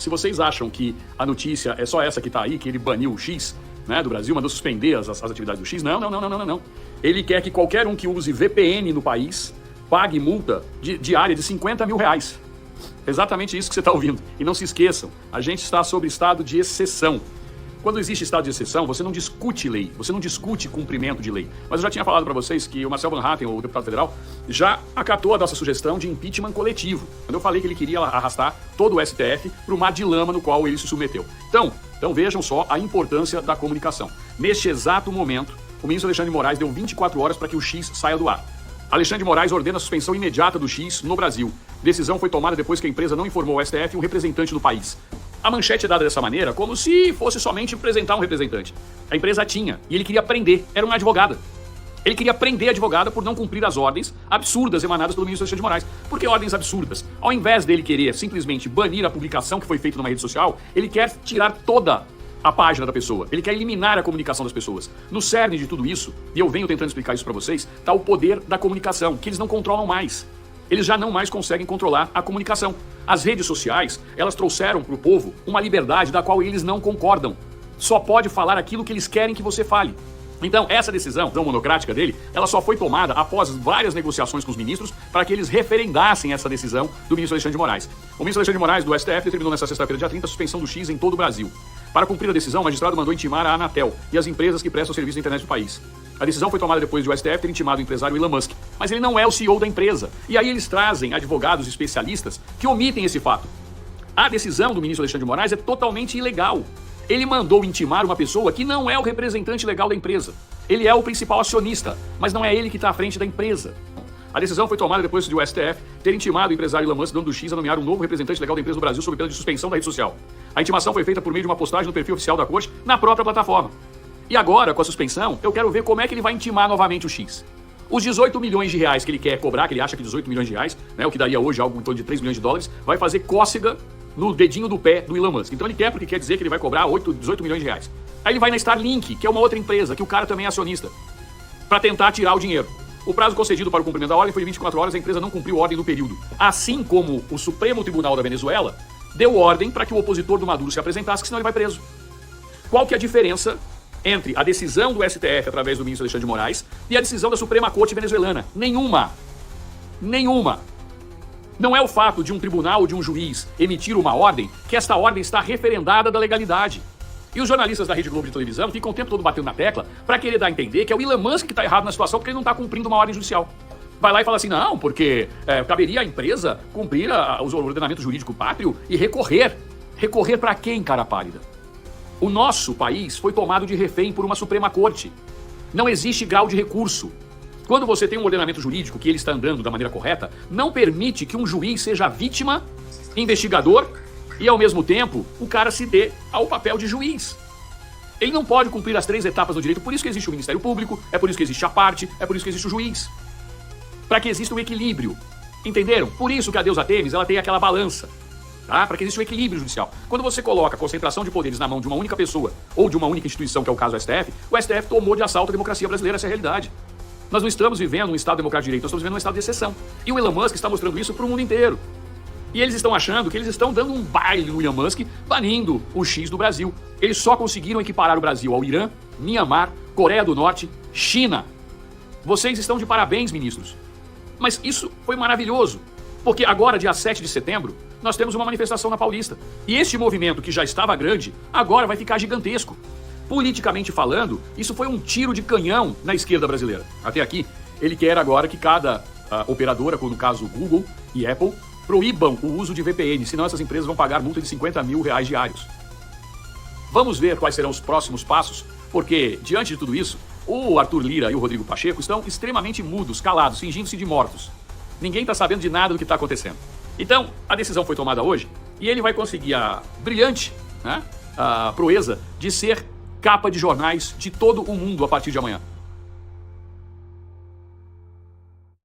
Se vocês acham que a notícia é só essa que tá aí, que ele baniu o X, né, do Brasil, mandou suspender as atividades do X, não. Ele quer que qualquer um que use VPN no país pague multa diária de 50 mil reais. Exatamente isso que você está ouvindo. E não se esqueçam, a gente está sob estado de exceção. Quando existe estado de exceção, você não discute lei, você não discute cumprimento de lei. Mas eu já tinha falado para vocês que o Marcel Van Hatten, o deputado federal, já acatou a nossa sugestão de impeachment coletivo. Quando eu falei que ele queria arrastar todo o STF para o mar de lama no qual ele se submeteu. Então vejam só a importância da comunicação. Neste exato momento, o ministro Alexandre de Moraes deu 24 horas para que o X saia do ar. Alexandre de Moraes ordena a suspensão imediata do X no Brasil. Decisão foi tomada depois que a empresa não informou ao STF um representante do país. A manchete é dada dessa maneira como se fosse somente apresentar um representante. A empresa tinha, e ele queria prender, era uma advogada. Ele queria prender a advogada por não cumprir as ordens absurdas emanadas pelo ministro Alexandre de Moraes. Por que ordens absurdas? Ao invés dele querer simplesmente banir a publicação que foi feita numa rede social, ele quer tirar toda a página da pessoa. Ele quer eliminar a comunicação das pessoas. No cerne de tudo isso, e eu venho tentando explicar isso para vocês, está o poder da comunicação, que eles não controlam mais. Eles já não mais conseguem controlar a comunicação. As redes sociais, elas trouxeram para o povo uma liberdade da qual eles não concordam. Só pode falar aquilo que eles querem que você fale. Então, essa decisão monocrática dele, ela só foi tomada após várias negociações com os ministros para que eles referendassem essa decisão do ministro Alexandre de Moraes. O ministro Alexandre de Moraes, do STF, determinou nesta sexta-feira, dia 30, a suspensão do X em todo o Brasil. Para cumprir a decisão, o magistrado mandou intimar a Anatel e as empresas que prestam serviço de internet do país. A decisão foi tomada depois de o STF ter intimado o empresário Elon Musk, mas ele não é o CEO da empresa. E aí eles trazem advogados especialistas que omitem esse fato. A decisão do ministro Alexandre de Moraes é totalmente ilegal. Ele mandou intimar uma pessoa que não é o representante legal da empresa. Ele é o principal acionista, mas não é ele que está à frente da empresa. A decisão foi tomada depois de o STF ter intimado o empresário Elon Musk, dono do X, a nomear um novo representante legal da empresa no Brasil sob pena de suspensão da rede social. A intimação foi feita por meio de uma postagem no perfil oficial da corte na própria plataforma. E agora, com a suspensão, eu quero ver como é que ele vai intimar novamente o X. Os 18 milhões de reais que ele quer cobrar, que ele acha que 18 milhões de reais, né, o que daria hoje algo em torno de 3 milhões de dólares, vai fazer cócega no dedinho do pé do Elon Musk. Então ele quer porque quer dizer que ele vai cobrar 18 milhões de reais. Aí ele vai na Starlink, que é uma outra empresa, que o cara também é acionista, para tentar tirar o dinheiro. O prazo concedido para o cumprimento da ordem foi de 24 horas, a empresa não cumpriu a ordem no período. Assim como o Supremo Tribunal da Venezuela deu ordem para que o opositor do Maduro se apresentasse, que senão ele vai preso. Qual que é a diferença entre a decisão do STF através do ministro Alexandre de Moraes e a decisão da Suprema Corte venezuelana? Nenhuma. Nenhuma. Não é o fato de um tribunal ou de um juiz emitir uma ordem que esta ordem está referendada da legalidade. E os jornalistas da Rede Globo de televisão ficam o tempo todo batendo na tecla para querer dar a entender que é o Elon Musk que está errado na situação porque ele não está cumprindo uma ordem judicial. Vai lá e fala assim, não, porque caberia à empresa cumprir o ordenamento jurídico pátrio e recorrer. Recorrer para quem, cara pálida? O nosso país foi tomado de refém por uma Suprema Corte. Não existe grau de recurso. Quando você tem um ordenamento jurídico que ele está andando da maneira correta, não permite que um juiz seja vítima, investigador e, ao mesmo tempo, o cara se dê ao papel de juiz. Ele não pode cumprir as 3 etapas do direito, por isso que existe o Ministério Público, é por isso que existe a parte, é por isso que existe o juiz. Para que exista um equilíbrio. Entenderam? Por isso que a deusa Tênis, ela tem aquela balança. Tá? Para que exista um equilíbrio judicial. Quando você coloca a concentração de poderes na mão de uma única pessoa ou de uma única instituição, que é o caso do STF tomou de assalto a democracia brasileira, essa é a realidade. Nós não estamos vivendo um Estado democrático de direito, nós estamos vivendo um Estado de exceção. E o Elon Musk está mostrando isso para o mundo inteiro. E eles estão achando que eles estão dando um baile no Elon Musk, banindo o X do Brasil. Eles só conseguiram equiparar o Brasil ao Irã, Mianmar, Coreia do Norte, China. Vocês estão de parabéns, ministros. Mas isso foi maravilhoso, porque agora, dia 7 de setembro, nós temos uma manifestação na Paulista. E este movimento, que já estava grande, agora vai ficar gigantesco. Politicamente falando, isso foi um tiro de canhão na esquerda brasileira. Até aqui, ele quer agora que cada operadora, como no caso Google e Apple, proíbam o uso de VPN, senão essas empresas vão pagar multa de 50 mil reais diários. Vamos ver quais serão os próximos passos, porque, diante de tudo isso, o Arthur Lira e o Rodrigo Pacheco estão extremamente mudos, calados, fingindo-se de mortos. Ninguém está sabendo de nada do que está acontecendo. Então, a decisão foi tomada hoje e ele vai conseguir a brilhante, a proeza de ser capa de jornais de todo o mundo a partir de amanhã.